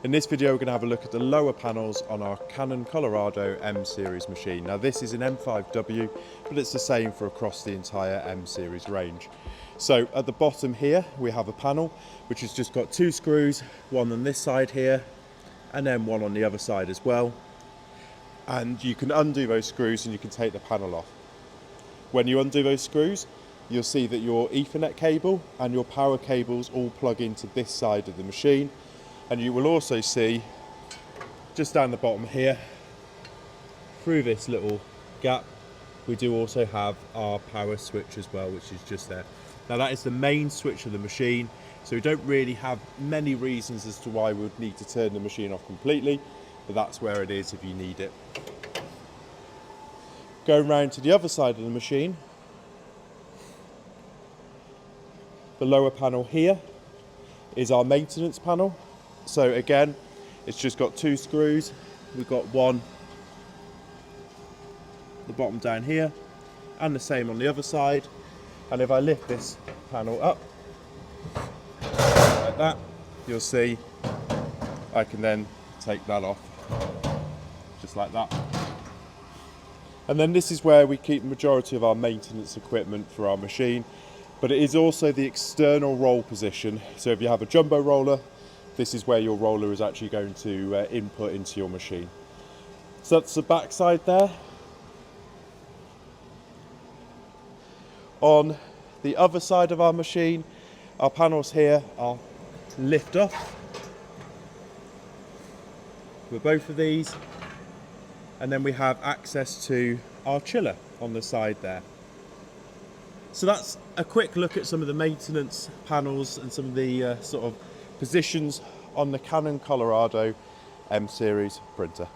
In this video we're going to have a look at the lower panels on our Canon Colorado M series machine. Now this is an M5W, but it's the same for across the entire M series range. So at the bottom here we have a panel which has just got two screws, one on this side here and then one on the other side as well. And you can undo those screws and you can take the panel off. When you undo those screws, you'll see that your Ethernet cable and your power cables all plug into this side of the machine. And you will also see, just down the bottom here, through this little gap, we do also have our power switch as well, which is just there. Now that is the main switch of the machine, so we don't really have many reasons as to why we would need to turn the machine off completely, but that's where it is if you need it. Going round to the other side of the machine, the lower panel here is our maintenance panel. So again, it's just got two screws. We've got one at the bottom down here and the same on the other side. And if I lift this panel up like that, you'll see I can then take that off just like that. And then this is where we keep the majority of our maintenance equipment for our machine, but it is also the external roll position. So if you have a jumbo roller, this is where your roller is actually going to input into your machine. So that's the back side there. On the other side of our machine, our panels here are lift off with both of these, and then we have access to our chiller on the side there. So that's a quick look at some of the maintenance panels and some of the sort of positions on the Canon Colorado M series printer.